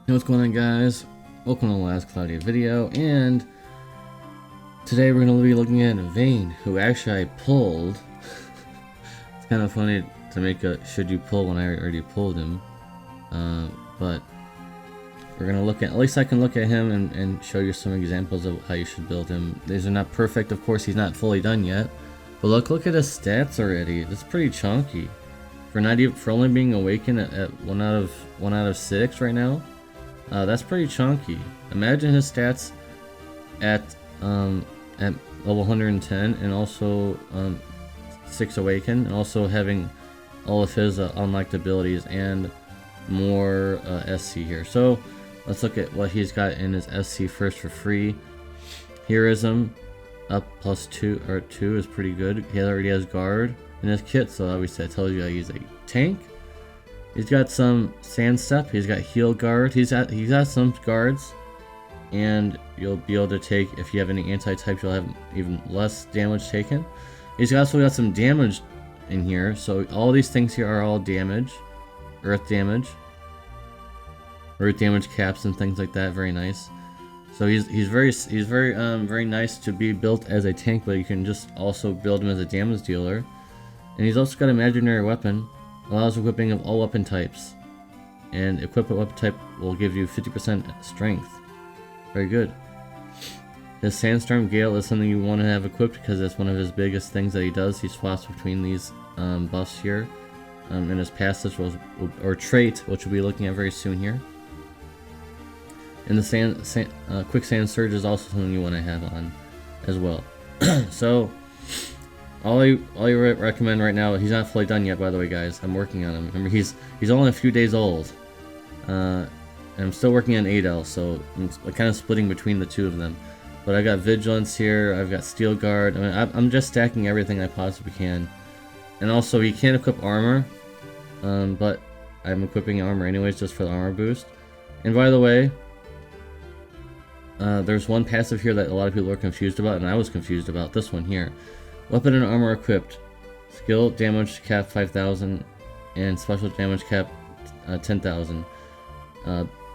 Hey, what's going on, guys? Welcome to the last Cloudia video, and today we're going to be looking at Vayne, who actually I pulled. It's kind of funny to make a should you pull when I already pulled him, but we're going to look at least I can look at him and show you some examples of how you should build him. These are not perfect, of course, he's not fully done yet, but look at his stats already. It's pretty chunky for only being awakened at 1 out of 6 right now. That's pretty chunky. Imagine his stats at level 110 and also 6 awaken, and also having all of his unlocked abilities and more SC here. So let's look at what he's got in his SC first for free. Heroism up +2 is pretty good. He already has guard in his kit, so obviously I told you he's a tank. He's got some sand step, he's got heal guard, he's got some guards, and you'll be able to take, if you have any anti-types, you'll have even less damage taken. He's also got some damage in here, so all these things here are all damage, earth damage caps and things like that. Very nice. So he's very nice to be built as a tank, but you can just also build him as a damage dealer. And he's also got imaginary weapon. Allows equipping of all weapon types, and equip a weapon type will give you 50% strength. Very good. His Sandstorm Gale is something you want to have equipped because that's one of his biggest things that he does. He swaps between these buffs here in his passage or trait, which we'll be looking at very soon here. And the Quicksand Surge is also something you want to have on as well. So all I recommend right now, he's not fully done yet, by the way, guys. I'm working on him. Remember, he's only a few days old. And I'm still working on Adel, so I'm kind of splitting between the two of them. But I got Vigilance here, I've got Steel Guard. I mean, I'm just stacking everything I possibly can. And also, he can't equip armor, but I'm equipping armor anyways, just for the armor boost. And by the way, there's one passive here that a lot of people are confused about, and I was confused about. This one here. Weapon and armor equipped. Skill damage cap 5,000 and special damage cap 10,000.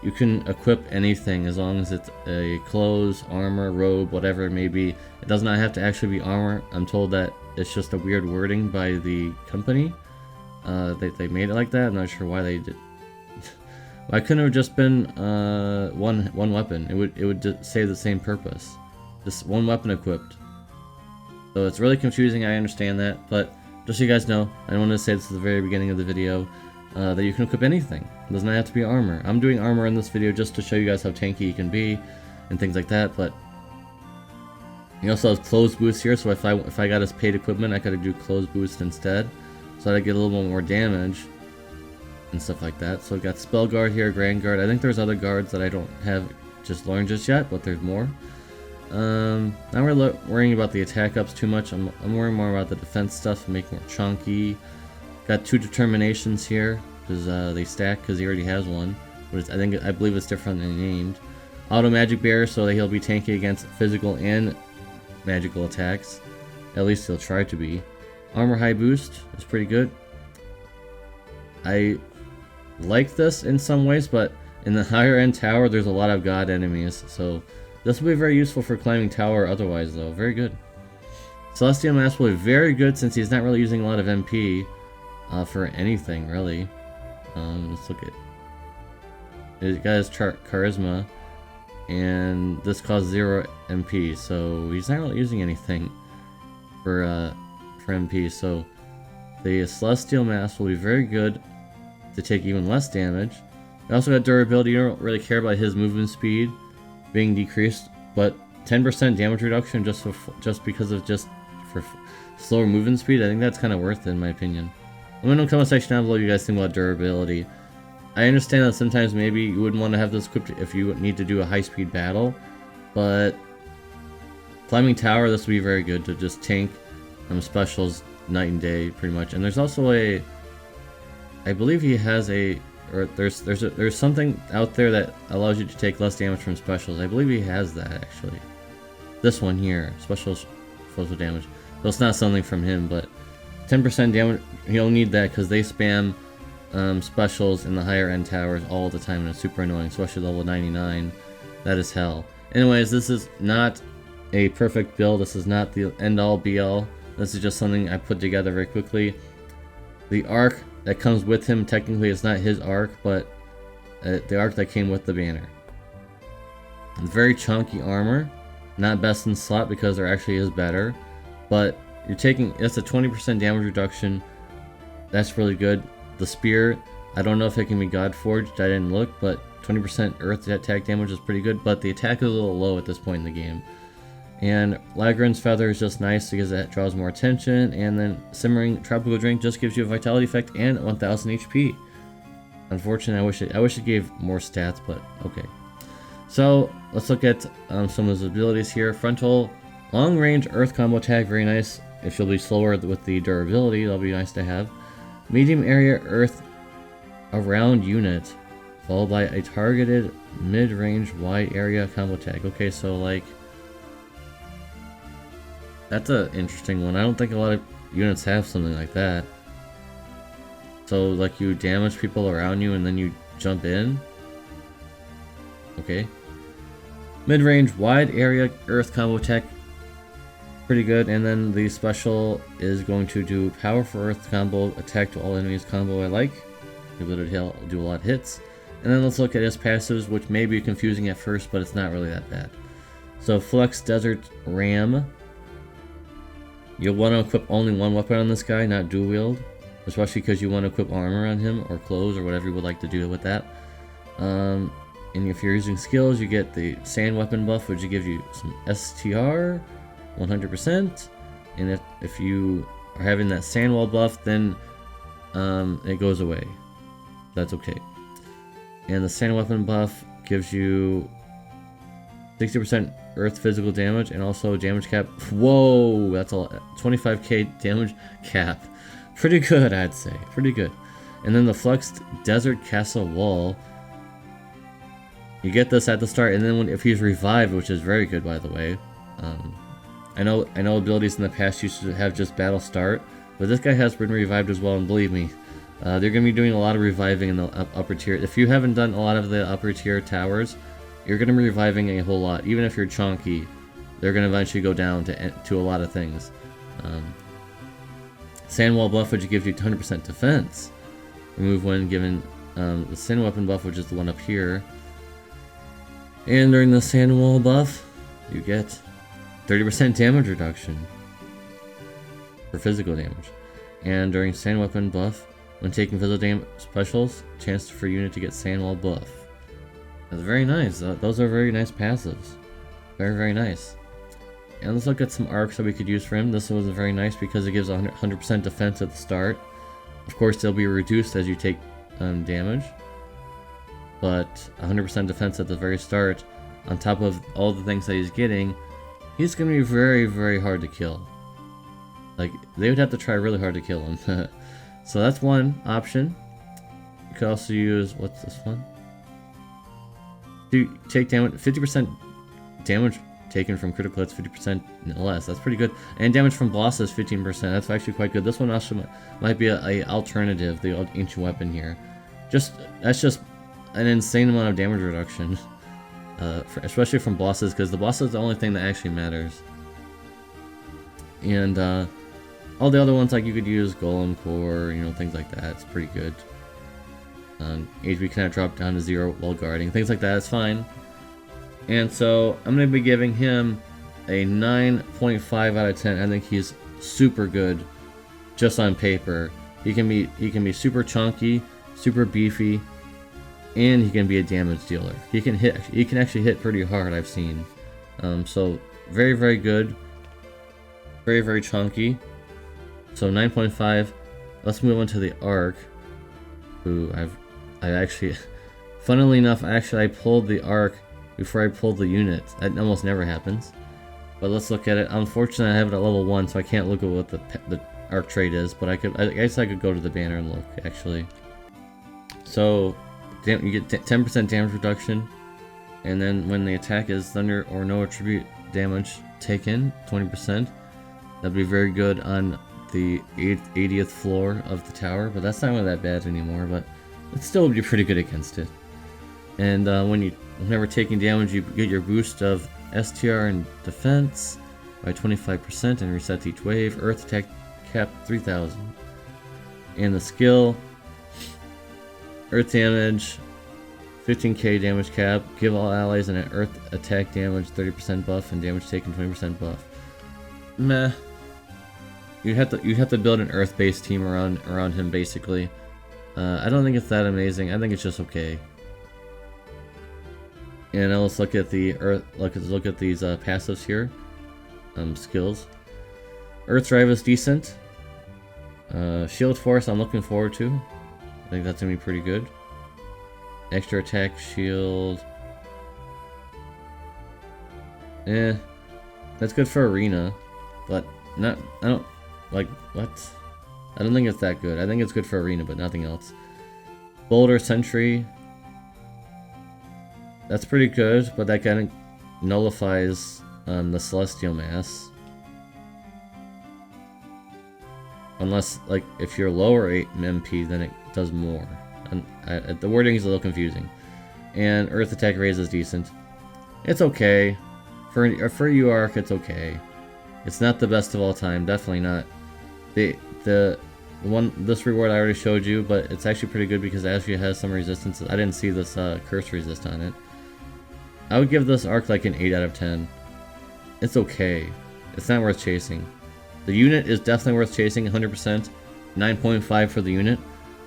You can equip anything as long as it's a clothes, armor, robe, whatever it may be. It does not have to actually be armor. I'm told that it's just a weird wording by the company. They made it like that. I'm not sure why they did. Why couldn't it have just been one weapon? It would just say the same purpose. Just one weapon equipped. So it's really confusing, I understand that, but just so you guys know, I wanted to say this at the very beginning of the video, that you can equip anything. It does not have to be armor. I'm doing armor in this video just to show you guys how tanky you can be, and things like that, but he also has clothes boost here, so if I got his paid equipment, I could do clothes boost instead, so I'd get a little bit more damage, and stuff like that. So I've got spell guard here, grand guard. I think there's other guards that I don't have just learned just yet, but there's more. Not really worrying about the attack ups too much. I'm worrying more about the defense stuff, make more chunky. Got 2 determinations here because they stack because he already has one, but I believe it's different than named. Auto magic bearer, so that he'll be tanky against physical and magical attacks. At least he'll try to be. Armor high boost is pretty good. I like this in some ways, but in the higher end tower there's a lot of god enemies, so this will be very useful for climbing tower otherwise, though. Very good. Celestial Mask will be very good since he's not really using a lot of MP for anything, really. Let's look at... He's got his Charisma, and this costs 0 MP, so he's not really using anything for MP, so the Celestial Mask will be very good to take even less damage. I also got durability. You don't really care about his movement speed being decreased, but 10% damage reduction just for slower movement speed. I think that's kind of worth it in my opinion. Let me know in the comment section down below what you guys think about durability. I understand that sometimes maybe you wouldn't want to have this equipped if you need to do a high speed battle, but climbing tower, this would be very good to just tank specials night and day pretty much. And there's also I believe he has or there's something out there that allows you to take less damage from specials. I believe he has that actually. This one here, special damage. So it's not something from him, but 10% damage. He'll need that because they spam specials in the higher end towers all the time, and it's super annoying, especially level 99. That is hell. Anyways, this is not a perfect build. This is not the end all be all. This is just something I put together very quickly. The arc that comes with him, technically it's not his arc, but the arc that came with the banner. Very chunky armor, not best in slot because there actually is better, but you're taking, it's a 20% damage reduction. That's really good. The spear, I don't know if it can be God Forged, I didn't look, but 20% earth attack damage is pretty good, but the attack is a little low at this point in the game. And Lagran's Feather is just nice because that draws more attention, and then Simmering Tropical Drink just gives you a vitality effect and 1000 HP. Unfortunately, I wish it gave more stats, but okay. So let's look at some of his abilities here. Frontal, long range earth combo attack, very nice. If you'll be slower with the durability, that'll be nice to have. Medium area earth around unit, followed by a targeted mid-range wide area combo attack. Okay, so like, that's an interesting one. I don't think a lot of units have something like that. So like you damage people around you and then you jump in. Okay. Mid-range wide area earth combo attack, pretty good. And then the special is going to do powerful earth combo attack to all enemies combo. I like. It'll do a lot of hits. And then let's look at his passives, which may be confusing at first, but it's not really that bad. So Flex Desert Ram. You'll want to equip only one weapon on this guy, not dual wield, especially because you want to equip armor on him or clothes or whatever you would like to do with that. And if you're using skills, you get the sand weapon buff, which gives you some STR 100%. And if you are having that sand wall buff, then it goes away. That's okay. And the sand weapon buff gives you 60% earth physical damage and also damage cap. Whoa, that's a 25k damage cap. Pretty good, I'd say. Pretty good. And then the Flexed Desert Castle Wall. You get this at the start, and then if he's revived, which is very good, by the way. I know abilities in the past used to have just battle start, but this guy has been revived as well, and believe me, they're going to be doing a lot of reviving in the upper tier. If you haven't done a lot of the upper tier towers, you're going to be reviving a whole lot. Even if you're chunky, they're going to eventually go down to a lot of things. Sand Wall buff, which gives you 100% defense. Remove when given the Sand Weapon buff, which is the one up here. And during the Sand Wall buff, you get 30% damage reduction for physical damage. And during Sand Weapon buff, when taking physical damage specials, chance for unit to get Sand Wall buff. That's very nice. Those are very nice passives. Very, very nice. And let's look at some arcs that we could use for him. This was very nice because it gives 100% defense at the start. Of course, they'll be reduced as you take damage. But 100% defense at the very start, on top of all the things that he's getting, he's going to be very, very hard to kill. Like, they would have to try really hard to kill him. So that's one option. You could also use, what's this one? To take damage, 50% damage taken from critical hits, 50% less. That's pretty good. And damage from bosses, 15%. That's actually quite good. This one also might be a alternative, the ancient weapon here. That's just an insane amount of damage reduction, especially from bosses, because the boss is the only thing that actually matters. And all the other ones, like you could use Golem Core, things like that. It's pretty good. HP cannot drop down to 0 while guarding, things like that. It's fine. And so I'm going to be giving him a 9.5 out of 10. I think he's super good, just on paper. He can be super chunky, super beefy, and he can be a damage dealer. He can actually hit pretty hard, I've seen. So very, very good. Very, very chunky. So 9.5. Let's move on to the arc. Who I actually, funnily enough, I pulled the arc before I pulled the unit. That almost never happens. But let's look at it. Unfortunately, I have it at level 1, so I can't look at what the arc trait is. But I guess I could go to the banner and look, actually. So you get 10% damage reduction, and then when the attack is thunder or no attribute damage taken, 20%. That'd be very good on the 80th floor of the tower, but that's not really that bad anymore, but it still would be pretty good against it. And whenever taking damage, you get your boost of STR and defense by 25% and resets each wave. Earth attack cap 3000. And the skill, earth damage, 15k damage cap, give all allies an earth attack damage 30% buff and damage taken 20% buff. Meh. You'd have to build an earth-based team around him basically. I don't think it's that amazing. I think it's just okay. And now let's look at the earth. Look at these passives here. Skills. Earth Drive is decent. Shield Force I'm looking forward to. I think that's gonna be pretty good. Extra attack shield. That's good for arena, but not. I don't like what. I don't think it's that good. I think it's good for arena, but nothing else. Boulder Sentry. That's pretty good, but that kind of nullifies the Celestial Mass. Unless, like, if you're lower 8 MP, then it does more. And the wording is a little confusing. And Earth Attack Raise is decent. It's okay. For UARC, it's okay. It's not the best of all time, definitely not. This reward I already showed you, but it's actually pretty good because it actually has some resistances. I didn't see this curse resist on it. I would give this arc like an 8 out of 10. It's okay. It's not worth chasing. The unit is definitely worth chasing, 100%. 9.5 for the unit.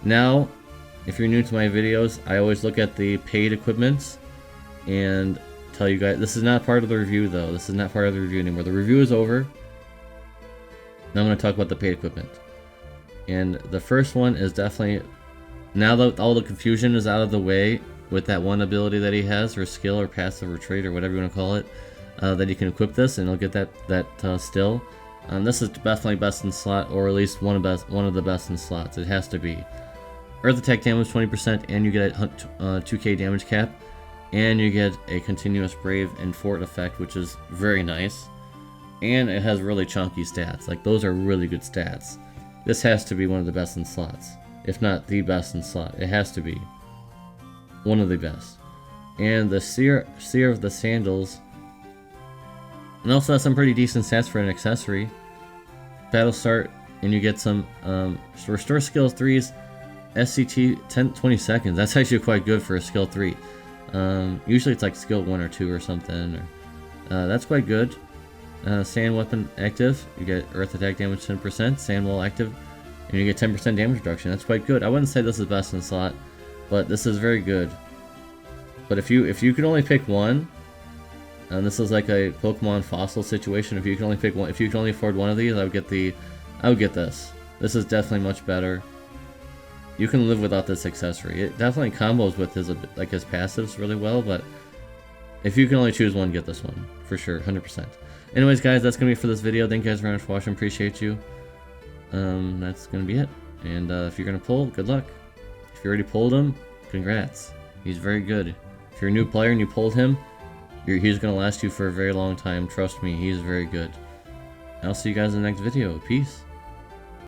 Now, if you're new to my videos, I always look at the paid equipments and tell you guys, this is not part of the review though. This is not part of the review anymore. The review is over. Now I'm going to talk about the paid equipment. And the first one is definitely, now that all the confusion is out of the way with that one ability that he has, or skill, or passive, or trait, or whatever you want to call it, that you can equip this and he'll get that still. This is definitely best in slot, or at least one of the best in slots. It has to be. Earth attack damage 20%, and you get a 2k damage cap, and you get a continuous brave and fort effect, which is very nice. And it has really chunky stats. Like, those are really good stats. This has to be one of the best in slots, if not the best in slot. It has to be one of the best. And the Seer of the Sandals, and also has some pretty decent stats for an accessory. Battle start, and you get some restore skills 3's SCT 20 seconds. That's actually quite good for a skill 3. Usually it's like skill 1 or 2 or something. That's quite good. Sand weapon active, you get earth attack damage 10%. Sand wall active, and you get 10% damage reduction. That's quite good. I wouldn't say this is best in slot, but this is very good. But if you could only pick one, and this is like a Pokemon fossil situation, if you can only pick one, if you can only afford one of these, I would get this. This is definitely much better. You can live without this accessory. It definitely combos with his passives really well, but if you can only choose one, get this one for sure, 100%. Anyways, guys, that's gonna be it for this video. Thank you guys very much for watching. Appreciate you. That's gonna be it. And if you're gonna pull, good luck. If you already pulled him, congrats. He's very good. If you're a new player and you pulled him, he's gonna last you for a very long time. Trust me, he's very good. I'll see you guys in the next video. Peace.